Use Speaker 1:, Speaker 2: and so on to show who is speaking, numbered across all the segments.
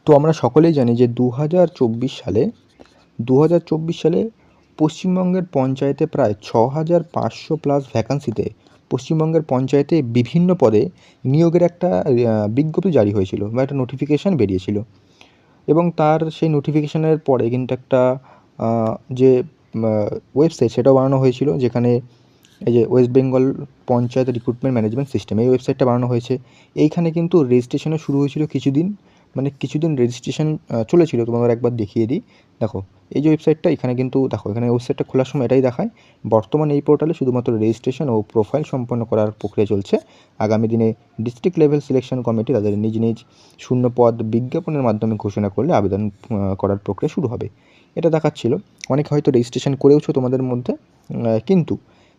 Speaker 1: তো আমরা সকলেই জানি যে 2024 সালে পশ্চিমবঙ্গের পঞ্চায়েতে প্রায় 6500+ ভ্যাকান্সিতে পশ্চিমবঙ্গের পঞ্চায়েতে বিভিন্ন পদে নিয়োগের একটা বিজ্ঞপ্তি জারি হয়েছিল বা একটা নোটিফিকেশান বেরিয়েছিল। এবং তার সেই নোটিফিকেশানের পরে কিন্তু একটা যে ওয়েবসাইট সেটাও বানানো হয়েছিল, যেখানে এই যে West Bengal panchayat recruitment management system, এই ওয়েবসাইটটা বানানো হয়েছে। এইখানে কিন্তু রেজিস্ট্রেশনও শুরু হয়েছিল কিছুদিন রেজিস্ট্রেশন চলেছিল। তোমাদের একবার দেখিয়ে দিই। দেখো এই যে ওয়েবসাইটটা, এখানে কিন্তু দেখো, এখানে ওয়েবসাইটটা খোলার সময় এটাই দেখায়, বর্তমানে এই পোর্টালে শুধুমাত্র রেজিস্ট্রেশন ও প্রোফাইল সম্পন্ন করার প্রক্রিয়া চলছে। আগামী দিনে ডিস্ট্রিক্ট লেভেল সিলেকশন কমিটি তাদের নিজ নিজ শূন্য পদ বিজ্ঞাপনের মাধ্যমে ঘোষণা করলে আবেদন করার প্রক্রিয়া শুরু হবে। এটা দেখাচ্ছিল। অনেকে হয়তো রেজিস্ট্রেশন করেওছো তোমাদের মধ্যে, কিন্তু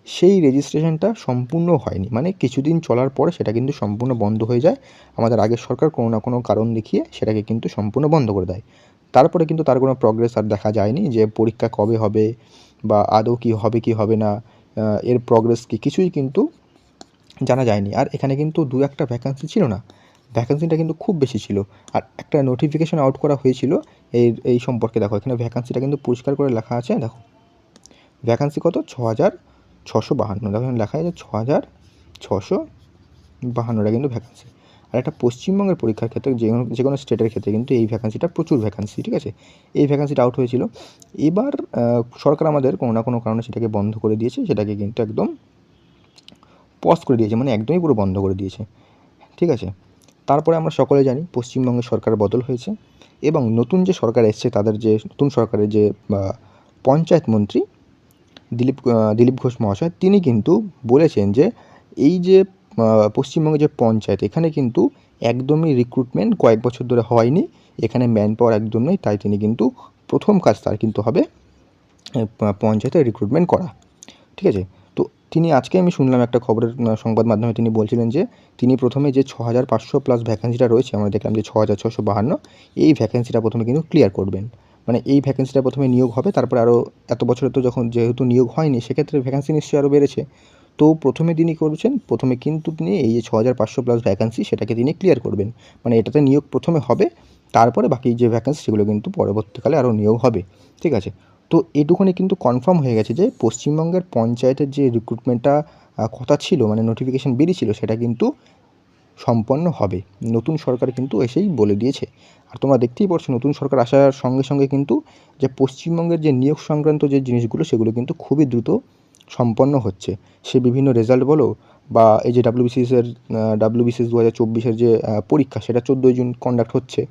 Speaker 1: সেই রেজিস্ট্রেশনটা সম্পূর্ণ হয়নি, মানে কিছুদিন চলার পরে সেটা কিন্তু সম্পূর্ণ বন্ধ হয়ে যায়। আমাদের আগের সরকার কোনো না কোনো কারণ দেখিয়ে সেটাকে কিন্তু সম্পূর্ণ বন্ধ করে দেয়। তারপরে কিন্তু তার কোনো প্রগ্রেস আর দেখা যায়নি, যে পরীক্ষা কবে হবে বা আদৌ কী হবে কি হবে না, এর প্রগ্রেস কী, কিছুই কিন্তু জানা যায়নি। আর এখানে কিন্তু দু একটা ভ্যাকান্সি ছিল না, ভ্যাকান্সিটা কিন্তু খুব বেশি ছিল। আর একটা নোটিফিকেশন আউট করা হয়েছিল এই সম্পর্কে। দেখো এখানে ভ্যাকান্সিটা কিন্তু পরিষ্কার করে লেখা আছে। দেখো ভ্যাকান্সি কত, 6652। দেখো এখানে লেখা আছে 6652টা কিন্তু ভ্যাকান্সি। আর একটা পশ্চিমবঙ্গের পরীক্ষার ক্ষেত্রে যে কোনো স্টেটের ক্ষেত্রে কিন্তু এই ভ্যাকান্সিটা প্রচুর ভ্যাকান্সি, ঠিক আছে। এই ভ্যাকান্সিটা আউট হয়েছিল। এবার সরকার আমাদের কোনো না কোনো কারণে সেটাকে বন্ধ করে দিয়েছে, সেটাকে কিন্তু একদম পজ করে দিয়েছে, মানে একদমই পুরো বন্ধ করে দিয়েছে, ঠিক আছে। তারপরে আমরা সকলে জানি পশ্চিমবঙ্গে সরকার বদল হয়েছে এবং নতুন যে সরকার এসছে, তাদের যে নতুন সরকারের যে পঞ্চায়েত মন্ত্রী দিলীপ ঘোষ মহাশয়, তিনি কিন্তু বলেছেন যে এই যে পশ্চিমবঙ্গে যে পঞ্চায়েত, এখানে কিন্তু একদমই রিক্রুটমেন্ট কয়েক বছর ধরে হয়নি, এখানে ম্যান পাওয়ার একদম নেই। তাই তিনি কিন্তু প্রথম কাজ তার কিন্তু হবে পঞ্চায়েতে রিক্রুটমেন্ট করা, ঠিক আছে। তো তিনি আজকে আমি শুনলাম একটা খবরের সংবাদ মাধ্যমে তিনি বলছিলেন যে তিনি প্রথমে যে 6500+ ভ্যাকেন্সিটা রয়েছে, আমরা দেখলাম যে 6652, এই ভ্যাকেন্সিটা প্রথমে কিন্তু ক্লিয়ার করবেন। মানে এই ভ্যাকেন্সিটা প্রথমে নিয়োগ হবে, তারপরে আরও এত বছরে তো যখন যেহেতু নিয়োগ হয়নি, সেক্ষেত্রে ভ্যাকেন্সি নিশ্চয়ই আরও বেড়েছে। তো প্রথমে তিনি করছেন, প্রথমে কিন্তু তিনি এই যে 6500+ ভ্যাকেন্সি সেটাকে তিনি ক্লিয়ার করবেন। মানে এটাতে নিয়োগ প্রথমে হবে, তারপরে বাকি যে ভ্যাকেন্সি সেগুলো কিন্তু পরবর্তীকালে আরও নিয়োগ হবে, ঠিক আছে। তো এটুকুনি কিন্তু কনফার্ম হয়ে গেছে যে পশ্চিমবঙ্গের পঞ্চায়েতের যে রিক্রুটমেন্টটা কথা ছিল, মানে নোটিফিকেশান বেরিয়েছিল, সেটা কিন্তু সম্পন্ন হবে। নতুন সরকার কিন্তু এসেই বলে দিয়েছে। আর তোমরা দেখতেই পাচ্ছ নতুন সরকার আসার সঙ্গে সঙ্গে কিন্তু যে পশ্চিমবঙ্গের যে নিয়োগ সংক্রান্ত যে জিনিসগুলো, সেগুলো কিন্তু খুবই দ্রুত সম্পন্ন হচ্ছে। সে বিভিন্ন রেজাল্ট বলো, বা এই যে ডাব্লিউবিসিএস 2024-এর যে পরীক্ষা, সেটা 14ই জুন কন্ডাক্ট হচ্ছে।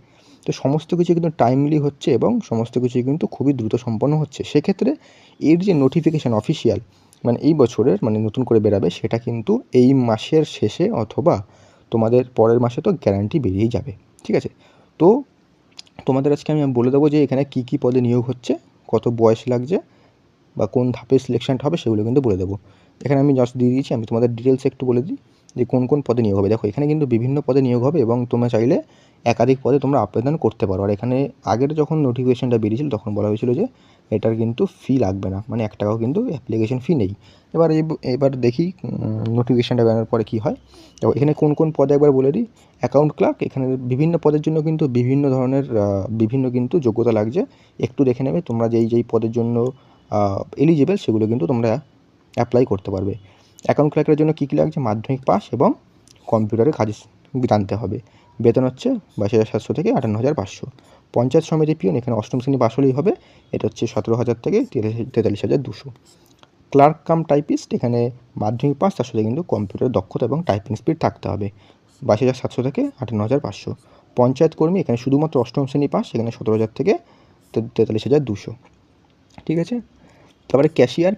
Speaker 1: তো সমস্ত কিছু কিন্তু টাইমলি হচ্ছে এবং সমস্ত কিছুই কিন্তু খুবই দ্রুত সম্পন্ন হচ্ছে। সেক্ষেত্রে এর যে নোটিফিকেশান অফিসিয়াল, মানে এই বছরের, মানে নতুন করে বেরাবে, সেটা কিন্তু এই মাসের শেষে অথবা তোমাদের পরের মাসে তো গ্যারান্টি বেরিয়েই যাবে, ঠিক আছে। তো তোমাদের আজকে আমি বলে দেবো যে এখানে কী কী পদে নিয়োগ হচ্ছে, কত বয়স লাগছে বা কোন ধাপে সিলেকশনটা হবে, সেগুলো কিন্তু বলে দেবো। এখানে আমি জাস্ট দিয়ে দিয়েছি, আমি তোমাদের ডিটেলস একটু বলে দিই যে কোন কোন পদে নিয়োগ হবে। দেখো এখানে কিন্তু বিভিন্ন পদে নিয়োগ হবে এবং তোমরা চাইলে একাধিক পদে তোমরা আবেদন করতে পারো। আর এখানে আগের যখন নোটিফিকেশানটা বেরিয়েছিল তখন বলা হয়েছিল যে এটার কিন্তু ফি লাগবে না, মানে 1 টাকাও কিন্তু অ্যাপ্লিকেশন ফি নেই। এবার দেখি নোটিফিকেশানটা বেরোনোর পরে কী হয়। দেখো এখানে কোন কোন পদে একবার বলে দিই। অ্যাকাউন্ট ক্লার্ক, এখানে বিভিন্ন পদের জন্য কিন্তু বিভিন্ন ধরনের বিভিন্ন কিন্তু যোগ্যতা লাগছে। একটু দেখে নেবে তোমরা যেই পদের জন্য এলিজিবল, সেগুলো কিন্তু তোমরা অ্যাপ্লাই করতে পারবে। অ্যাকাউন্ট ক্লার্কের জন্য কী কী লাগছে, মাধ্যমিক পাস এবং কম্পিউটারে কাজ জানতে হবে। বেতন হচ্ছে 22,700 থেকে 58,500। পঞ্চায়েত সমিতি পিয়ন, এখানে অষ্টম শ্রেণী পাস হলেই হবে, এটা হচ্ছে 17,000 থেকে 43,200। ক্লার্ক কাম টাইপিস্ট, এখানে মাধ্যমিক পাস, তার সাথে কিন্তু কম্পিউটারের দক্ষতা এবং টাইপিং স্পিড থাকতে হবে, 22,700 থেকে 58,500। পঞ্চায়েত কর্মী, এখানে শুধুমাত্র অষ্টম শ্রেণী পাস, এখানে 17,000 থেকে 43,200, ঠিক আছে। তারপরে ক্যাশিয়ারের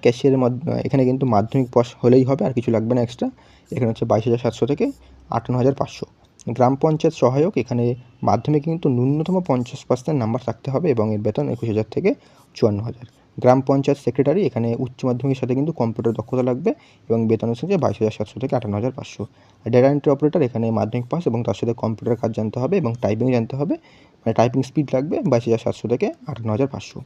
Speaker 1: এখানে কিন্তু মাধ্যমিক পাস হলেই হবে, আর কিছু লাগবে না এক্সট্রা। এখানে হচ্ছে 22,700 থেকে 58,500। গ্রাম পঞ্চায়েত সহায়ক, এখানে মাধ্যমিকে কিন্তু ন্যূনতম 50% নাম্বার থাকতে হবে এবং এর বেতন 21,000 থেকে 54,000। গ্রাম পঞ্চায়েত সেক্রেটারি, এখানে উচ্চ মাধ্যমিকের সাথে কিন্তু কম্পিউটার দক্ষতা লাগবে এবং বেতন হচ্ছে 22,700 থেকে 58,500। ডেটা এন্ট্রি অপারেটর, এখানে মাধ্যমিক পাস এবং তার সাথে কম্পিউটার কাজ জানতে হবে এবং টাইপিং জানতে হবে, মানে টাইপিং স্পিড লাগবে, 22,700 থেকে 58,500।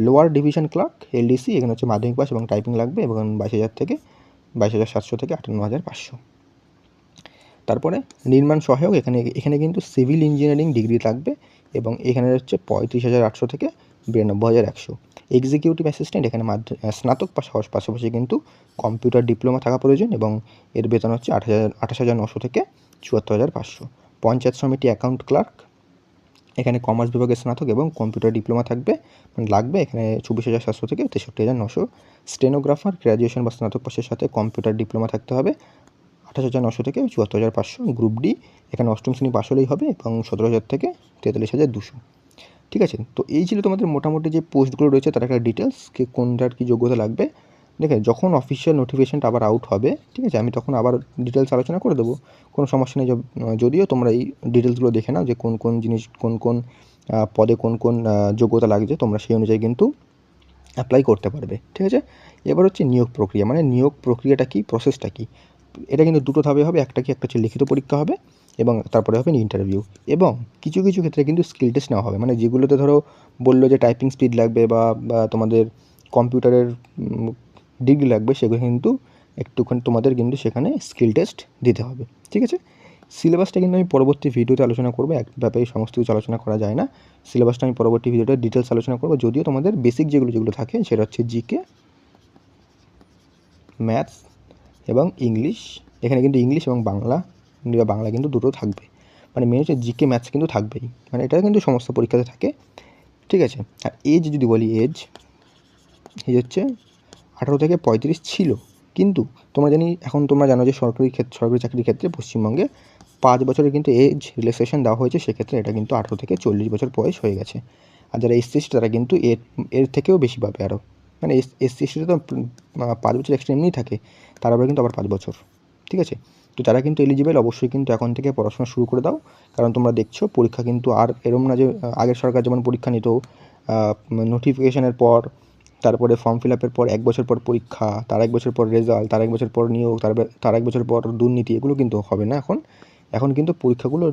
Speaker 1: লোয়ার ডিভিশন ক্লার্ক এলডিসি, এখানে হচ্ছে মাধ্যমিক পাস এবং টাইপিং লাগবে এবং 22,700 থেকে 58,500। তারপরে নির্মাণ সহায়ক, এখানে কিন্তু সিভিল ইঞ্জিনিয়ারিং ডিগ্রি লাগবে এবং এখানে হচ্ছে 35,800 থেকে 92,100। এক্সিকিউটিভ অ্যাসিস্ট্যান্ট এখানে স্নাতক পাস হওয়ার পাশাপাশি কিন্তু কম্পিউটার ডিপ্লোমা থাকা প্রয়োজন এবং এর বেতন হচ্ছে 28,900 থেকে 74,500। পঞ্চায়েত সমিতি অ্যাকাউন্ট ক্লার্ক এখানে কমার্স বিভাগের স্নাতক এবং কম্পিউটার ডিপ্লোমা থাকবে, মানে লাগবে, এখানে 24,700 থেকে 63,900। স্টেনোগ্রাফার গ্র্যাজুয়েশন বা স্নাতক পাশের সাথে কম্পিউটার ডিপ্লোমা থাকতে হবে, 28,900 থেকে 74,500। গ্রুপ ডি এখানে অষ্টম শ্রেণী পাশ হলেই হবে এবং 17,000 থেকে 43,200। ঠিক আছে, তো এই ছিল তোমাদের মোটামুটি যে পোস্টগুলো রয়েছে তার একটা ডিটেলস, কি কোনটার কী যোগ্যতা লাগবে। দেখে যখন অফিসিয়াল নোটিফিকেশানটা আবার আউট হবে, ঠিক আছে, আমি তখন আবার ডিটেলস আলোচনা করে দেবো, কোনো সমস্যা নেই। যদিও তোমরা এই ডিটেলসগুলো দেখে নাও যে কোন কোন জিনিস, কোন কোন পদে কোন কোন যোগ্যতা লাগছে, তোমরা সেই অনুযায়ী কিন্তু অ্যাপ্লাই করতে পারবে। ঠিক আছে, এবার হচ্ছে নিয়োগ প্রক্রিয়া, মানে নিয়োগ প্রক্রিয়াটা কী, প্রসেসটা কী। এটা কিন্তু দুটো ধাপে হবে, একটা হচ্ছে লিখিত পরীক্ষা হবে এবং তারপরে হবে ইন্টারভিউ, এবং কিছু কিছু ক্ষেত্রে কিন্তু স্কিল টেস্ট নেওয়া হবে। মানে যেগুলোতে ধরো বললো যে টাইপিং স্পিড লাগবে বা তোমাদের কম্পিউটারের ডিগ্রি লাগবে, সেগুলো কিন্তু একটুখানি তোমাদের কিন্তু সেখানে স্কিল টেস্ট দিতে হবে। ঠিক আছে, সিলেবাসটা কিন্তু আমি পরবর্তী ভিডিওতে আলোচনা করবো, এক ব্যাপারে সমস্ত কিছু আলোচনা করা যায় না। সিলেবাসটা আমি পরবর্তী ভিডিওতে ডিটেলস আলোচনা করবো। যদিও তোমাদের বেসিক যেগুলো থাকে সেটা হচ্ছে জিকে, ম্যাথস এবং ইংলিশ। এখানে কিন্তু ইংলিশ এবং বাংলা কিন্তু দুটো থাকবে, মানে মেন হচ্ছে জিকে ম্যাথস কিন্তু থাকবেই, মানে এটা কিন্তু সমস্ত পরীক্ষাতে থাকে। ঠিক আছে, আর এজ যদি বলি, এজ হচ্ছে 18 থেকে 35 ছিল, কিন্তু তোমরা জানো যে সরকারি চাকরির ক্ষেত্রে পশ্চিমবঙ্গে 5 বছরের কিন্তু এজ রিল্যাক্সেশন দেওয়া হয়েছে, সেক্ষেত্রে এটা কিন্তু 18 থেকে 40 বছর বয়স হয়ে গেছে। আর যারা এসসি তারা কিন্তু এর থেকেও বেশি পাবে আরও, মানে এসসি তো 5 বছর এক্সট্রা এমনিই থাকে, তার আবার কিন্তু 5 বছর। ঠিক আছে, তো যারা কিন্তু এলিজিবল অবশ্যই কিন্তু এখন থেকে পড়াশোনা শুরু করে দাও, কারণ তোমরা দেখছো পরীক্ষা কিন্তু আর এরম না যে আগের সরকার যেমন পরীক্ষা নিত নোটিফিকেশনের পর, তারপরে ফর্ম ফিল আপের পর 1 বছর পর পরীক্ষা, তার 1 বছর পর রেজাল্ট, তার 1 বছর পর নিয়োগ, তার 1 বছর পর দুর্নীতি, এগুলো কিন্তু হবে না এখন কিন্তু পরীক্ষাগুলো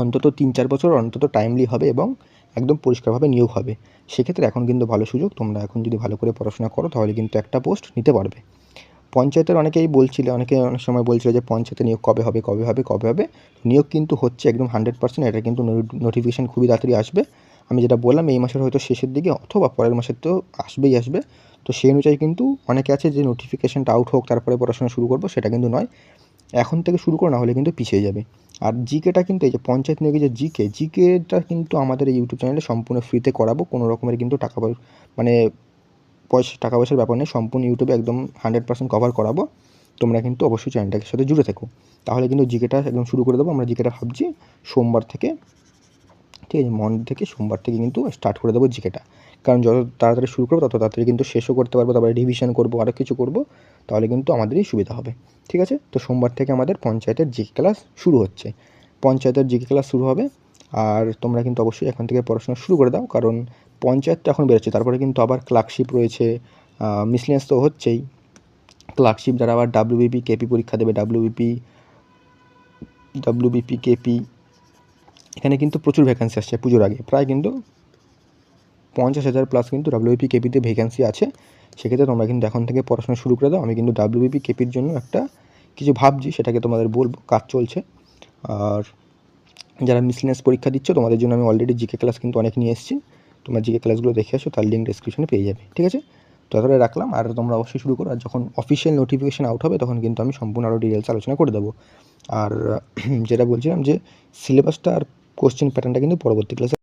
Speaker 1: অন্তত 3-4 বছর অন্তত টাইমলি হবে এবং একদম পরিষ্কারভাবে নিয়োগ হবে। সেক্ষেত্রে এখন কিন্তু ভালো সুযোগ, তোমরা এখন যদি ভালো করে পড়াশোনা করো তাহলে কিন্তু একটা পোস্ট নিতে পারবে। পঞ্চায়েতের অনেকে অনেক সময় বলছিল যে পঞ্চায়েতে নিয়োগ কবে হবে। নিয়োগ কিন্তু হচ্ছে একদম 100%। এটা কিন্তু নোটিফিকেশান খুবই তাড়াতাড়ি আসবে। আমি যেটা বললাম এই মাসের হয়তো শেষের দিকে অথবা পরের মাসের তো আসবে। তো সেই অনুযায়ী কিন্তু অনেকে আছে যে নোটিফিকেশানটা আউট হোক তারপরে পড়াশোনা শুরু করবো, সেটা কিন্তু নয়, এখন থেকে শুরু করো, না হলে কিন্তু পিছিয়ে যাবে। আর জিকেটা কিন্তু এই যে পঞ্চায়েত নিয়োগে যে জিকেটা কিন্তু আমাদের এই ইউটিউব চ্যানেলে সম্পূর্ণ ফ্রিতে করাবো, কোনো রকমের কিন্তু মানে টাকা পয়সার ব্যাপার নেই, সম্পূর্ণ ইউটিউবে একদম 100% কভার করাবো। তোমরা কিন্তু অবশ্যই চ্যানেলটার সাথে জুড়ে থেকো, তাহলে কিন্তু জিকেটা একদম শুরু করে দেবো। আমরা জিকেটা ভাবছি সোমবার থেকে, ঠিক আছে, মন্ডে থেকে সোমবার থেকে কিন্তু স্টার্ট করে দেবো জিকেটা, কারণ যত তাড়াতাড়ি শুরু করবো তত তাড়াতাড়ি কিন্তু শেষও করতে পারবো, তারপরে রিভিশন করবো, আরও কিছু করবো, তাহলে কিন্তু আমাদেরই সুবিধা হবে। ঠিক আছে, তো সোমবার থেকে আমাদের পঞ্চায়েতের জিকে ক্লাস শুরু হচ্ছে, আর তোমরা কিন্তু অবশ্যই এখন থেকে পড়াশোনা শুরু করে দাও, কারণ পঞ্চায়েতটা এখন বেরোচ্ছে, তারপরে কিন্তু আবার ক্লার্কশিপ রয়েছে, মিসলেনিয়াস তো হচ্ছেই, ক্লার্কশিপ যারা আবার ডাব্লিউবিপি কেপি পরীক্ষা দেবে, ডাব্লিউবিপি কেপি, এখানে কিন্তু প্রচুর ভ্যাকেন্সি আসছে পুজোর আগে, প্রায় কিন্তু 50,000 প্লাস কিন্তু ডাব্লিউবিপি কেপিতে ভ্যাকেন্সি আছে। সেক্ষেত্রে তোমরা কিন্তু এখন থেকে পড়াশোনা শুরু করে দাও। আমি কিন্তু ডাব্লিউবিপি কেপির জন্য একটা কিছু ভাবছি, সেটাকে তোমাদের বলবো, কাজ চলছে। আর যারা মিসলেনিয়াস পরীক্ষা দিচ্ছ তোমাদের জন্য আমি অলরেডি জিকে ক্লাস কিন্তু অনেক নিয়ে এসেছি, তোমরা জিকে ক্লাসগুলো দেখে আসো, তার লিঙ্ক ডেসক্রিপশনে পেয়ে যাবে। ঠিক আছে, তো এতটাই রাখলাম, আর তোমরা অবশ্যই শুরু করো, আর যখন অফিসিয়াল নোটিফিকেশান আউট হবে তখন কিন্তু আমি সম্পূর্ণ আরও ডিটেলস আলোচনা করে দেবো। আর যেটা বলছিলাম যে সিলেবাসটা আর কোশ্চেন প্যাটার্নটা কিন্তু পরবর্তী ক্লাসে